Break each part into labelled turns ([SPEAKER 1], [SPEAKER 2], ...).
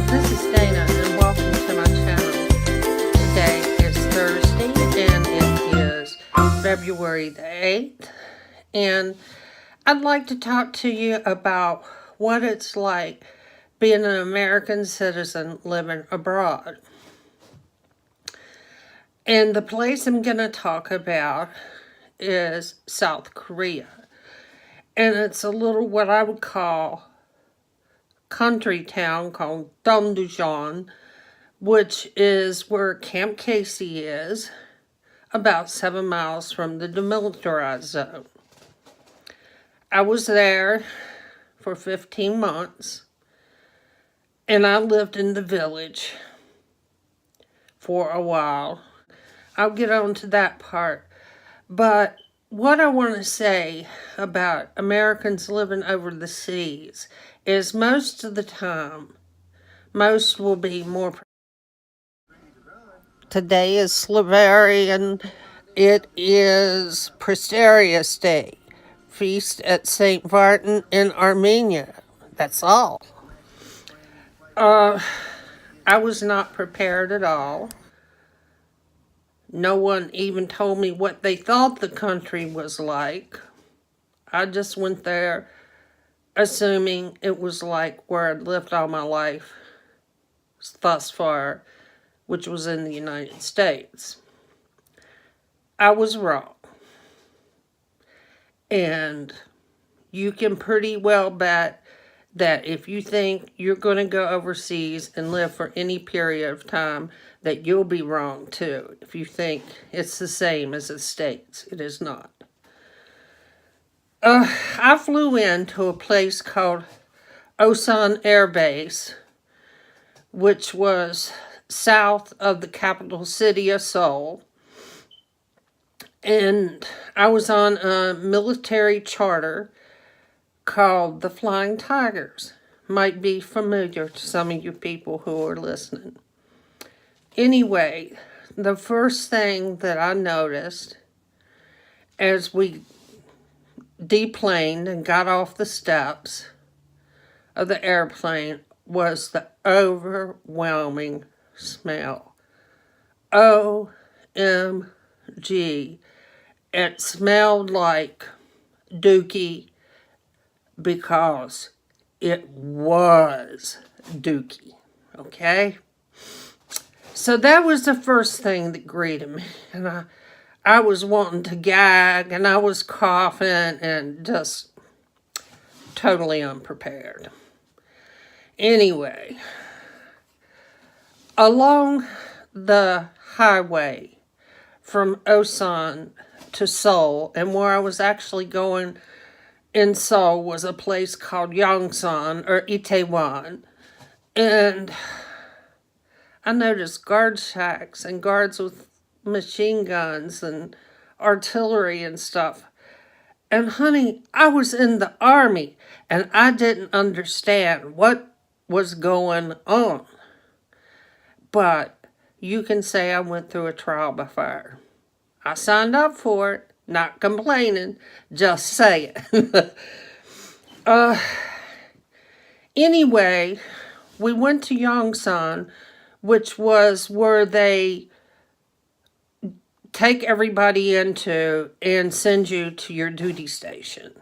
[SPEAKER 1] This is Dana, and welcome to my channel. Today is Thursday, and it is February the 8th, and I'd like to talk to you about what it's like being an American citizen living abroad. And the place I'm going to talk about is South Korea. And it's a little what I would call country town called Tumbler, which is where Camp Casey is, about 7 miles from the demilitarized zone. I was there for 15 months, and I lived in the village for a while. I'll get on to that part. But what I want to say about Americans living over the seas is most of the time, most will be more. Today is Slavarian. It is Presterius Day, feast at St. Martin in Armenia. That's all. I was not prepared at all. No one even told me what they thought the country was like. I just went there assuming it was like where I'd lived all my life thus far, which was in the United States. I was wrong. And you can pretty well bet that if you think you're going to go overseas and live for any period of time, that you'll be wrong too. If you think it's the same as the States, it is not. I flew into a place called Osan Air Base, which was south of the capital city of Seoul. And I was on a military charter called the Flying Tigers. Might be familiar to some of you people who are listening. Anyway, the first thing that I noticed as we deplaned and got off the steps of the airplane was the overwhelming smell. OMG. It smelled like dookie because it was dookie, okay? So that was the first thing that greeted me, and I was wanting to gag, and I was coughing, and just totally unprepared. Anyway, along the highway from Osan to Seoul, and where I was actually going in Seoul was a place called Yongsan or Itaewon, and I noticed guard shacks and guards with machine guns and artillery and stuff. And honey, I was in the army and I didn't understand what was going on. But you can say I went through a trial by fire. I signed up for it, not complaining, just saying. Anyway, we went to Yongsan, which was where they take everybody into and send you to your duty station.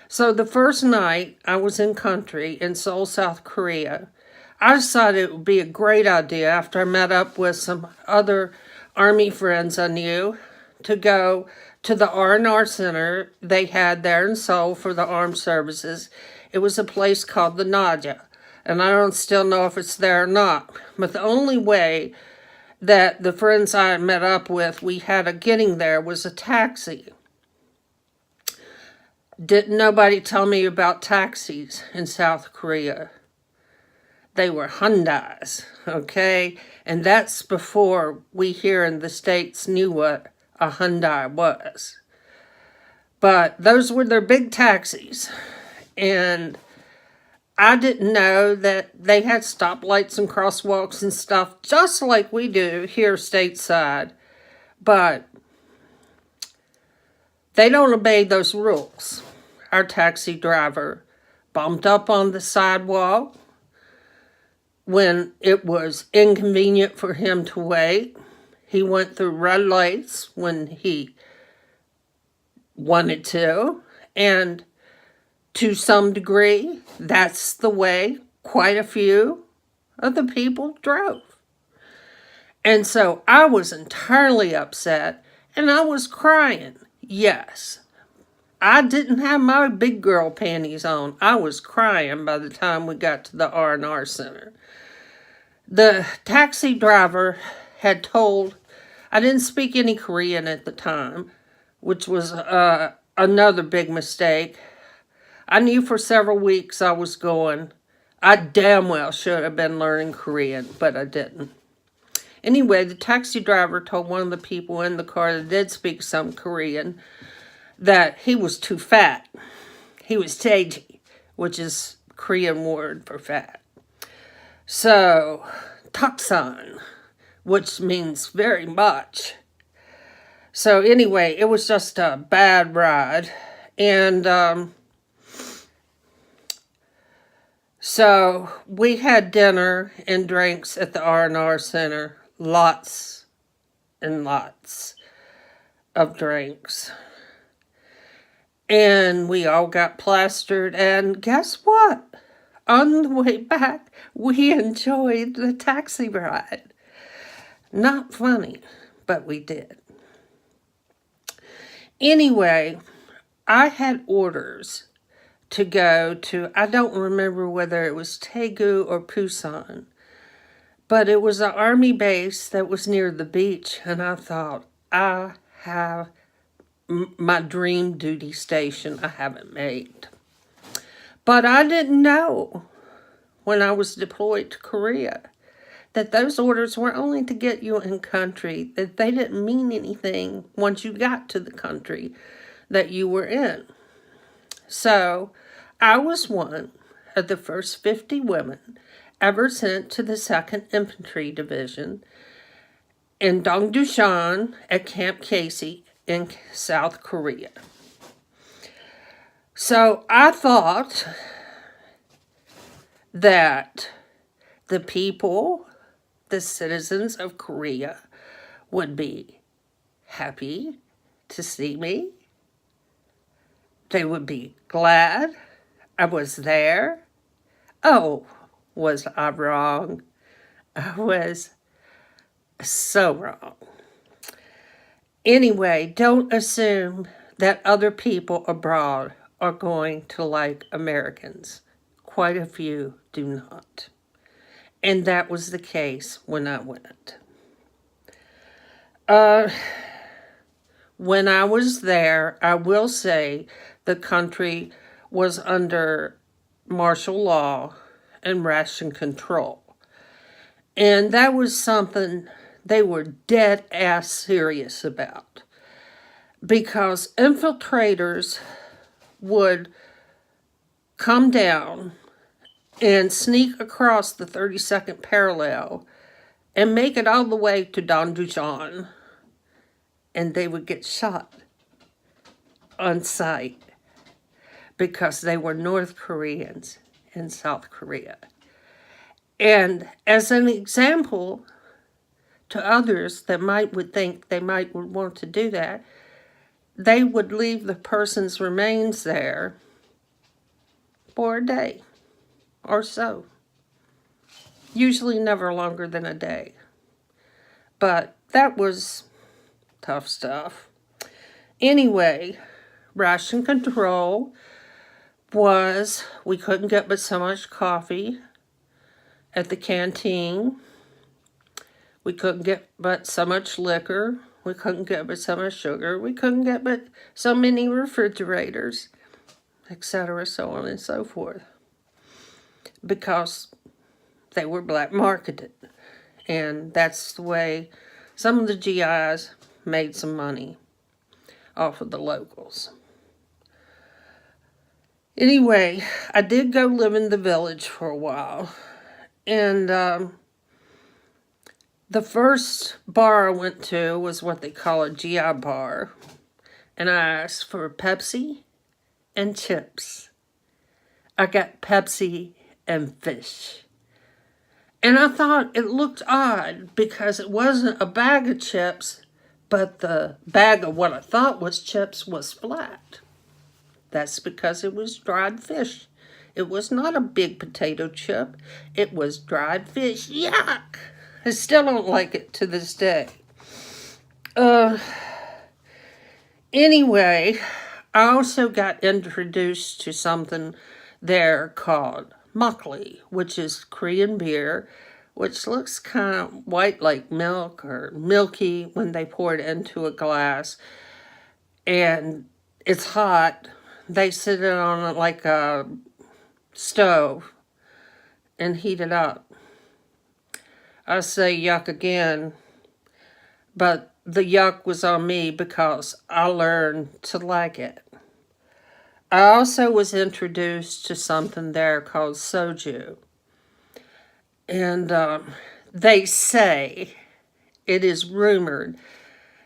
[SPEAKER 1] So the first night I was in country in Seoul, South Korea, I decided it would be a great idea after I met up with some other Army friends I knew to go to the R&R Center they had there in Seoul for the armed services. It was a place called the Nadia, and I don't still know if it's there or not. But the only way that the friends I met up with, we had of getting there was a taxi. Didn't nobody tell me about taxis in South Korea. They were Hyundais, okay? And that's before we here in the States knew what a Hyundai was. But those were their big taxis. And I didn't know that they had stoplights and crosswalks and stuff, just like we do here stateside. But they don't obey those rules. Our taxi driver bumped up on the sidewalk, when it was inconvenient for him to wait. He went through red lights when he wanted to, and to some degree, that's the way quite a few of the people drove. And so I was entirely upset, and I was crying. Yes, I didn't have my big girl panties on. I was crying by the time we got to the R&R Center. The taxi driver had told, I didn't speak any Korean at the time, which was another big mistake. I knew for several weeks I was going. I damn well should have been learning Korean, but I didn't. Anyway, the taxi driver told one of the people in the car that did speak some Korean that he was too fat. He was taeji, which is a Korean word for fat. So, taksan, which means very much. So anyway, it was just a bad ride. And so we had dinner and drinks at the R&R Center. Lots and lots of drinks. And we all got plastered. And guess what? On the way back, we enjoyed the taxi ride. Not funny, but we did. Anyway, I had orders to go to, I don't remember whether it was Daegu or Busan, but it was an army base that was near the beach, and I thought, I have my dream duty station I haven't made. But I didn't know when I was deployed to Korea that those orders were only to get you in country, that they didn't mean anything once you got to the country that you were in. So I was one of the first 50 women ever sent to the 2nd Infantry Division in Dongdushan at Camp Casey in South Korea. So I thought that the people, the citizens of Korea, would be happy to see me. They would be glad I was there. Oh, was I wrong? I was so wrong. Anyway, don't assume that other people abroad are going to like Americans. Quite a few do not. And that was the case when I went. When I was there, I will say the country was under martial law and ration control. And that was something they were dead ass serious about. Because infiltrators would come down and sneak across the 32nd parallel and make it all the way to Dongdushan, and they would get shot on sight because they were North Koreans in South Korea. And as an example to others that would think they might want to do that, they would leave the person's remains there for a day or so. Usually never longer than a day. But that was tough stuff. Anyway, ration control was, we couldn't get but so much coffee at the canteen. We couldn't get but so much liquor. We couldn't get but so much sugar. We couldn't get but so many refrigerators, etc., so on and so forth. Because they were black marketed. And that's the way some of the GIs made some money off of the locals. Anyway, I did go live in the village for a while. And the first bar I went to was what they call a GI bar. And I asked for Pepsi and chips. I got Pepsi and fish. And I thought it looked odd because it wasn't a bag of chips, but the bag of what I thought was chips was flat. That's because it was dried fish. It was not a big potato chip. It was dried fish. Yuck! I still don't like it to this day. Anyway, I also got introduced to something there called makgeolli, which is Korean beer, which looks kind of white like milk or milky when they pour it into a glass. And it's hot. They sit it on like a stove and heat it up. I say yuck again, but the yuck was on me because I learned to like it. I also was introduced to something there called soju. And they say, it is rumored,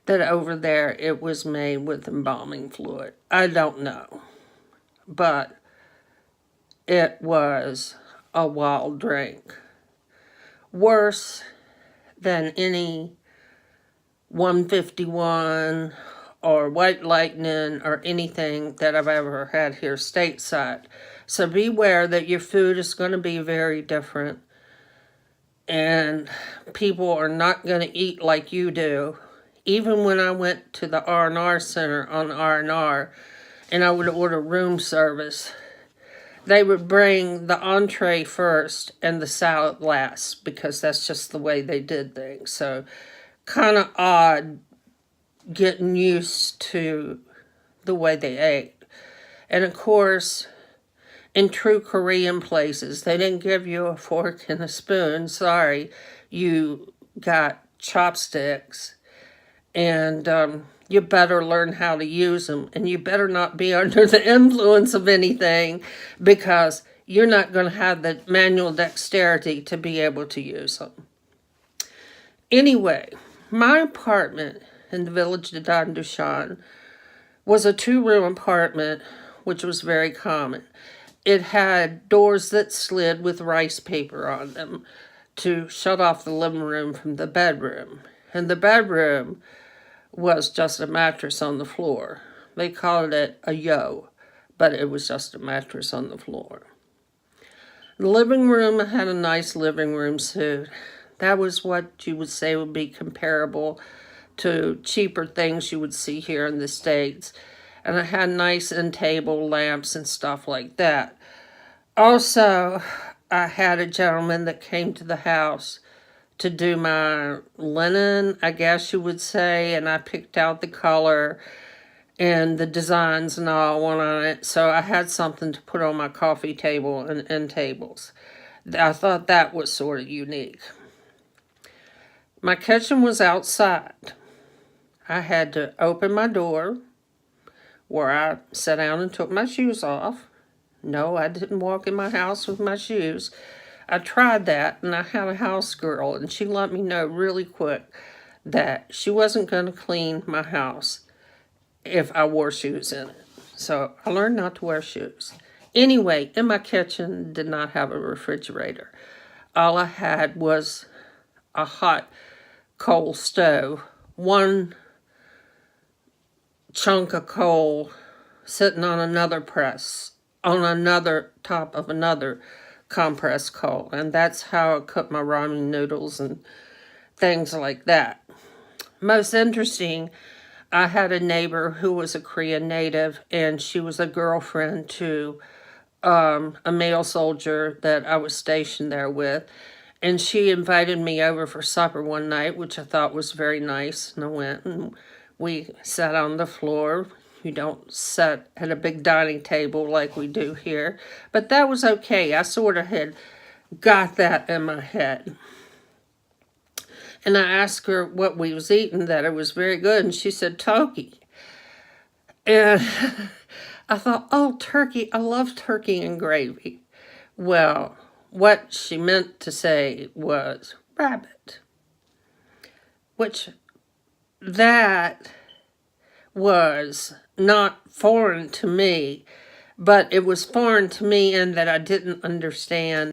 [SPEAKER 1] that over there it was made with embalming fluid. I don't know. But it was a wild drink. Worse than any 151 or White Lightning or anything that I've ever had here stateside. So beware that your food is going to be very different. And people are not going to eat like you do. Even when I went to the R&R Center on R&R and I would order room service, they would bring the entree first and the salad last because that's just the way they did things. So kind of odd getting used to the way they ate. And of course, in true Korean places, they didn't give you a fork and a spoon. Sorry, you got chopsticks. And you better learn how to use them. And you better not be under the influence of anything because you're not going to have the manual dexterity to be able to use them. Anyway, my apartment in the village of Dandushan was a 2-room apartment, which was very common. It had doors that slid with rice paper on them to shut off the living room from the bedroom. And the bedroom was just a mattress on the floor. They called it a yo, but it was just a mattress on the floor. The living room had a nice living room suite. That was what you would say would be comparable to cheaper things you would see here in the States. And it had nice end-table lamps and stuff like that. Also, I had a gentleman that came to the house to do my linen, I guess you would say, and I picked out the color and the designs and all went on it. So I had something to put on my coffee table and end tables. I thought that was sort of unique. My kitchen was outside. I had to open my door where I sat down and took my shoes off. No, I didn't walk in my house with my shoes. I tried that, and I had a house girl, and she let me know really quick that she wasn't going to clean my house if I wore shoes in it. So I learned not to wear shoes. Anyway, in my kitchen, did not have a refrigerator. All I had was a hot coal stove, one chunk of coal sitting on another press, on another top of another compressed coal. And that's how I cook my ramen noodles and things like that. Most interesting, I had a neighbor who was a Korean native, and she was a girlfriend to a male soldier that I was stationed there with. And she invited me over for supper one night, which I thought was very nice. And I went and we sat on the floor. You don't sit at a big dining table like we do here. But that was okay. I sort of had got that in my head. And I asked her what we was eating, that it was very good. And she said, "Toki." And I thought, oh, turkey. I love turkey and gravy. Well, what she meant to say was rabbit. Which that was not foreign to me, but it was foreign to me in that I didn't understand